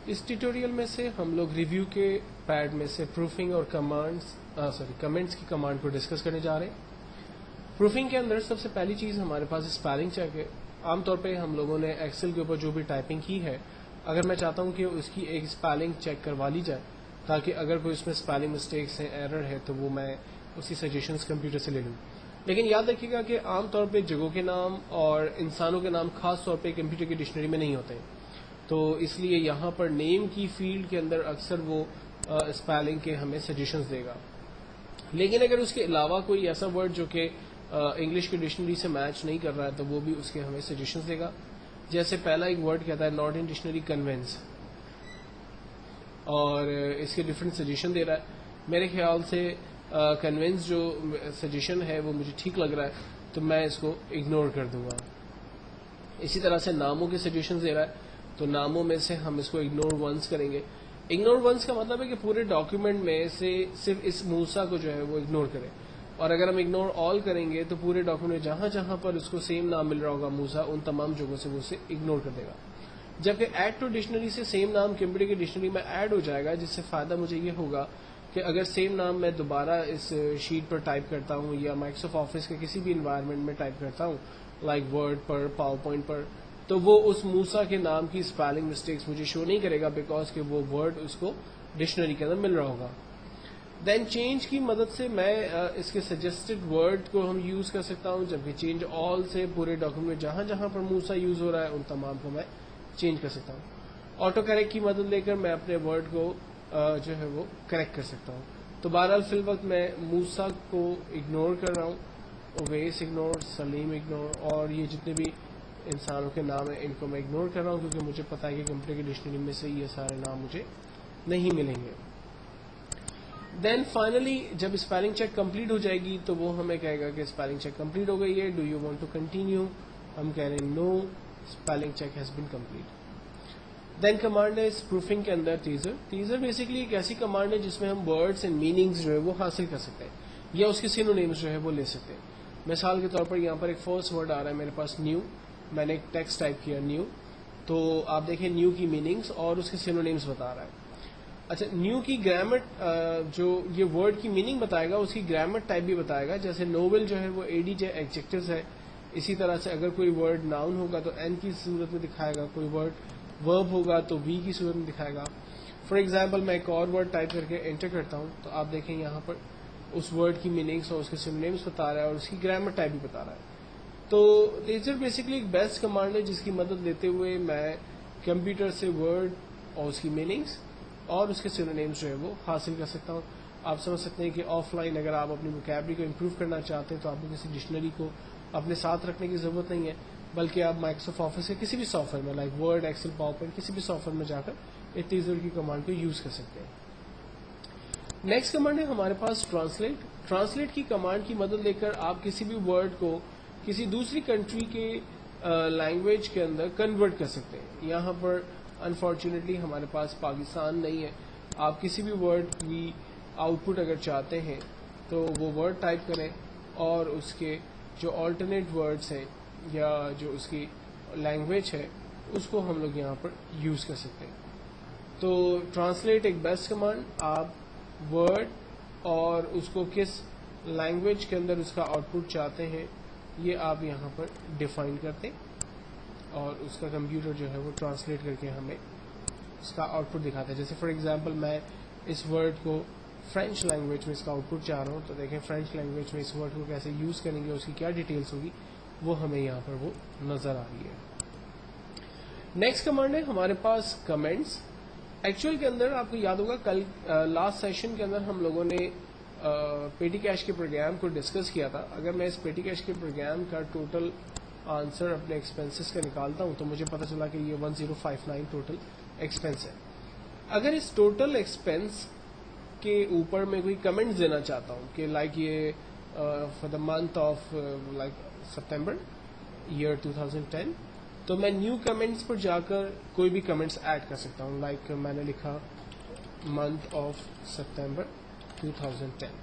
اس tutorial میں سے ہم لوگ ریویو کے پیڈ میں سے پروفنگ اور کمنٹس کی کمانڈ کو ڈسکس کرنے جا رہے ہیں. پروفنگ کے اندر سب سے پہلی چیز ہمارے پاس اسپیلنگ چیک ہے. عام طور پہ ہم لوگوں نے ایکسل کے اوپر جو بھی ٹائپنگ کی ہے، اگر میں چاہتا ہوں کہ اس کی ایک اسپیلنگ چیک کروا لی جائے تاکہ اگر کوئی اس میں اسپیلنگ مسٹیکس ہیں، ایرر ہے، تو وہ میں اسی سجیشنز کمپیوٹر سے لے لوں. لیکن یاد رکھیے گا کہ عام طور پہ جگہوں کے نام اور انسانوں کے نام خاص طور پہ کمپیوٹر کی ڈکشنری میں نہیں ہوتے ہیں، تو اس لیے یہاں پر نیم کی فیلڈ کے اندر اکثر وہ اسپیلنگ کے ہمیں سجیشنز دے گا. لیکن اگر اس کے علاوہ کوئی ایسا ورڈ جو کہ انگلش کی ڈکشنری سے میچ نہیں کر رہا ہے تو وہ بھی اس کے ہمیں سجیشنز دے گا. جیسے پہلا ایک ورڈ کہتا ہے ناٹ ان ڈکشنری کنوینس، اور اس کے ڈفرینٹ سجیشن دے رہا ہے. میرے خیال سے کنوینس جو سجیشن ہے وہ مجھے ٹھیک لگ رہا ہے، تو میں اس کو اگنور کر دوں گا. اسی طرح سے ناموں کے سجیشن دے رہا ہے، تو ناموں میں سے ہم اس کو اگنور ونس کریں گے. اگنور ونس کا مطلب ہے کہ پورے ڈاکیومنٹ میں سے صرف اس موسا کو جو ہے وہ اگنور کریں، اور اگر ہم اگنور آل کریں گے تو پورے ڈاکیومنٹ میں جہاں جہاں پر اس کو سیم نام مل رہا ہوگا موسا، ان تمام جگہوں سے وہ اسے اگنور کر دے گا. جبکہ ایڈ ٹو ڈکشنری سے سیم نام کمپیوٹر کی ڈکشنری میں ایڈ ہو جائے گا، جس سے فائدہ مجھے یہ ہوگا کہ اگر سیم نام میں دوبارہ اس شیٹ پر ٹائپ کرتا ہوں یا مائکروسافٹ آفس کے کسی بھی انوائرمنٹ میں ٹائپ کرتا ہوں، لائک ورڈ پر، پاور پوائنٹ پر، تو وہ اس موسا کے نام کی اسپیلنگ مسٹیکس مجھے شو نہیں کرے گا، بیکاز کہ وہ ورڈ اس کو ڈکشنری کے اندر مل رہا ہوگا. دین چینج کی مدد سے میں اس کے سجیسٹڈ ورڈ کو ہم یوز کر سکتا ہوں، جبکہ چینج آل سے پورے ڈاکیومنٹ میں جہاں جہاں پر موسا یوز ہو رہا ہے ان تمام کو میں چینج کر سکتا ہوں. آٹو کریکٹ کی مدد لے کر میں اپنے ورڈ کو جو ہے وہ کریکٹ کر سکتا ہوں. تو بہرحال فی الوقت میں موسا کو اگنور کر رہا ہوں، اویس اگنور، سلیم اگنور، اور یہ جتنے بھی انسانوں کے نام ہیں ان کو میں اگنور کر رہا ہوں، کیونکہ مجھے پتا ہے کہ کمپیوٹر کی ڈکشنری میں سے یہ سارے نام مجھے نہیں ملیں گے. دین فائنلی جب اسپیلنگ چیک کمپلیٹ ہو جائے گی تو وہ ہمیں کہے گا کہ اسپیلنگ چیک کمپلیٹ ہو گئی ہے، do you want to continue. ہم کہہ رہے ہیں no, spelling check has been complete. Then command ہے اس پروفنگ کے اندر ٹیزر. ٹیزر بیسکلی ایک ایسی کمانڈ ہے جس میں ہم ورڈس اینڈ میننگز جو ہے وہ حاصل کر سکتے ہیں یا اس کے سینونیمز جو ہے وہ لے سکتے ہیں. مثال کے طور پر یہاں پر ایک فرسٹ ورڈ آ رہا ہے میرے پاس نیو، میں نے ایک ٹیکسٹ ٹائپ کیا نیو، تو آپ دیکھیں نیو کی میننگز اور اس کے سینونیمز بتا رہا ہے. اچھا، نیو کی گرامر جو یہ ورڈ کی میننگ بتائے گا اس کی گرامر ٹائپ بھی بتائے گا. جیسے نوول جو ہے وہ اے ڈی جے ایڈجیکٹیوز ہے، اسی طرح سے اگر کوئی ورڈ ناؤن ہوگا تو این کی صورت میں دکھائے گا، کوئی ورڈ ورب ہوگا تو وی کی صورت میں دکھائے گا. فار ایگزامپل میں ایک اور ورڈ ٹائپ کر کے انٹر کرتا ہوں تو آپ دیکھیں یہاں پر اس ورڈ کی میننگس اور اس کے سینونیمز بتا رہا ہے اور اس کی گرامر ٹائپ بھی بتا رہا ہے. تو ٹیزر بیسکلی ایک بیسٹ کمانڈ ہے جس کی مدد لیتے ہوئے میں کمپیوٹر سے ورڈ اور اس کی میننگس اور اس کے سینونیمز جو ہے وہ حاصل کر سکتا ہوں. آپ سمجھ سکتے ہیں کہ آف لائن اگر آپ اپنی ووکیبلری کو امپروو کرنا چاہتے ہیں تو آپ کو کسی ڈکشنری کو اپنے ساتھ رکھنے کی ضرورت نہیں ہے، بلکہ آپ مائکروسافٹ آفس کے کسی بھی سافٹ ویئر میں like Word, Excel, PowerPoint, کسی بھی سافٹ ویئر میں جا کر اس ٹیزر کی کمانڈ کو یوز کر سکتے ہیں. نیکسٹ کمانڈ ہے ہمارے پاس ٹرانسلیٹ. ٹرانسلیٹ کی کمانڈ کی مدد لے کر آپ کسی بھی ورڈ کو کسی دوسری کنٹری کے لینگویج کے اندر کنورٹ کر سکتے ہیں. یہاں پر انفارچونیٹلی ہمارے پاس پاکستان نہیں ہے. آپ کسی بھی ورڈ کی آؤٹ پٹ اگر چاہتے ہیں تو وہ ورڈ ٹائپ کریں اور اس کے جو آلٹرنیٹ ورڈز ہیں یا جو اس کی لینگویج ہے اس کو ہم لوگ یہاں پر یوز کر سکتے ہیں. تو ٹرانسلیٹ ایک بیسٹ کمانڈ. آپ ورڈ اور اس کو کس لینگویج کے اندر اس کا آؤٹ پٹ چاہتے ہیں یہ آپ یہاں پر ڈیفائن کرتے اور اس کا کمپیوٹر جو ہے وہ ٹرانسلیٹ کر کے ہمیں اس کا آؤٹ پٹ دکھاتا ہے. جیسے فار ایگزامپل میں اس ورڈ کو فرینچ لینگویج میں اس کا آؤٹ پٹ چاہ رہا ہوں تو دیکھیں فرینچ لینگویج میں اس ورڈ کو کیسے یوز کریں گے، اس کی کیا ڈیٹیلز ہوگی وہ ہمیں یہاں پر وہ نظر آ رہی ہے. نیکسٹ کمانڈ ہے ہمارے پاس کمنٹس. ایکچوئل کے اندر آپ کو یاد ہوگا کل لاسٹ سیشن کے اندر ہم لوگوں نے پیٹی کیش کے پروگرام کو ڈسکس کیا تھا. اگر میں اس پیٹی کیش کے پروگرام کا ٹوٹل آنسر اپنے ایکسپینسز کا نکالتا ہوں تو مجھے پتہ چلا کہ یہ 1059 ٹوٹل ایکسپینس ہے. اگر اس ٹوٹل ایکسپینس کے اوپر میں کوئی کمنٹ دینا چاہتا ہوں کہ لائک یہ for the month of like September year 2010، تو میں نیو کمنٹس پر جا کر کوئی بھی کمنٹس ایڈ کر سکتا ہوں. لائک میں نے لکھا منتھ آف سپٹمبر 2010.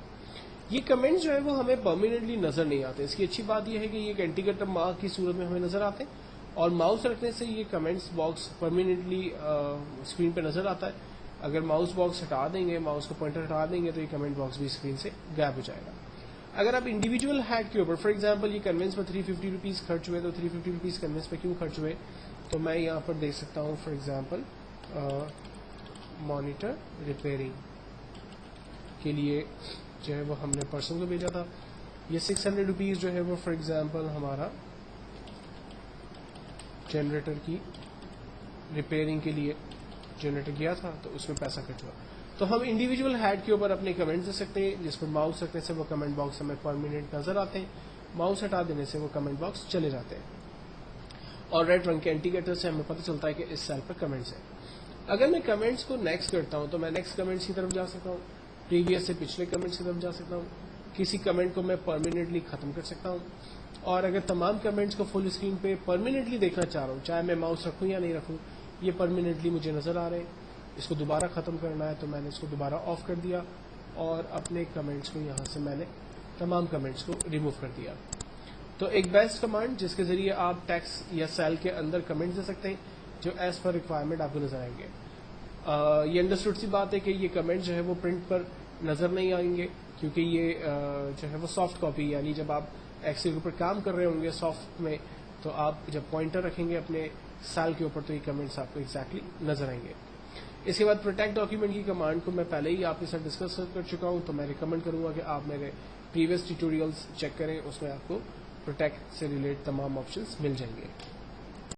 یہ کمنٹس جو ہے وہ ہمیں پرماننٹلی نظر نہیں آتے. اس کی اچھی بات یہ ہے کہ یہ ایک انڈیکیٹر مارک کی صورت میں ہمیں نظر آتے ہیں، اور ماؤس رکھنے سے یہ کمنٹس باکس پرماننٹلی اسکرین پہ نظر آتا ہے. اگر ماؤس باکس ہٹا دیں گے, ماؤس کو پوائنٹر ہٹا دیں گے, تو یہ کمنٹ باکس بھی اسکرین سے غائب ہو جائے گا. اگر آپ انڈیویجول ہیڈ کے اوپر, فار ایگزامپل یہ کنوینس پر 350 روپیز خرچ ہوئے, تو 350 روپیز کنوینس پہ کیوں خرچ ہوئے, تو میں یہاں پر دیکھ سکتا ہوں. فار ایگزامپل مانیٹر ریپیئرنگ کے لیے جو ہے وہ ہم نے پرسن کو بھیجا تھا. یہ 600 روپیز جو ہے وہ فار ایگزامپل ہمارا جنریٹر کی ریپیئرنگ کے لیے جنریٹر گیا تھا, تو اس میں پیسہ خرچ ہوا. تو ہم انڈیویجول ہیڈ کے اوپر اپنے کمنٹس دے سکتے ہیں, جس پر ماؤس رکھنے سے وہ کمنٹ باکس ہمیں پرماننٹ نظر آتے ہیں, ماؤس ہٹا دینے سے وہ کمنٹ باکس چلے جاتے ہیں. اور ریڈ رنگ کے انڈیکیٹر سے ہمیں پتہ چلتا ہے کہ اس سیل پر کمنٹس ہیں. اگر میں کمنٹس کو نیکسٹ کرتا ہوں تو میں نیکسٹ کمنٹس کی طرف جا سکتا ہوں, پریویس سے پچھلے کمنٹس کی طرف جا سکتا ہوں, کسی کمنٹ کو میں پرماننٹلی ختم کر سکتا ہوں. اور اگر تمام کمنٹس کو فل اسکرین پہ پرماننٹلی دیکھنا چاہ رہا ہوں, چاہے میں ماؤس رکھوں یا نہیں رکھوں, یہ پرماننٹلی مجھے نظر آ رہے ہیں, اس کو دوبارہ ختم کرنا ہے تو میں نے اس کو دوبارہ آف کر دیا, اور اپنے کمنٹس کو یہاں سے میں نے تمام کمنٹس کو ریموو کر دیا. تو ایک بیسٹ کمانڈ جس کے ذریعے آپ ٹیکسٹ یا سیل کے اندر کمنٹ دے سکتے ہیں جو ایز پر ریکوائرمنٹ آپ کو نظر آئیں گے. یہ انڈرسٹوڈ سی بات ہے کہ یہ کمنٹ جو ہے وہ پرنٹ پر نظر نہیں آئیں گے, کیونکہ یہ جو ہے وہ سافٹ کاپی, یعنی جب آپ ایکسل کے اوپر کام کر رہے ہوں گے سافٹ میں, تو آپ جب پوائنٹر رکھیں گے اپنے سیل کے اوپر تو یہ کمنٹس آپ کو ایگزیکٹلی نظر آئیں گے. اس کے بعد پروٹیکٹ ڈاکیومنٹ کی کمانڈ کو میں پہلے ہی آپ کے ساتھ ڈسکس کر چکا ہوں, تو میں ریکمینڈ کروں گا کہ آپ میرے پریویس ٹیوٹوریلز چیک کریں, اس میں آپ کو پروٹیکٹ سے ریلیٹ تمام آپشنز مل جائیں گے.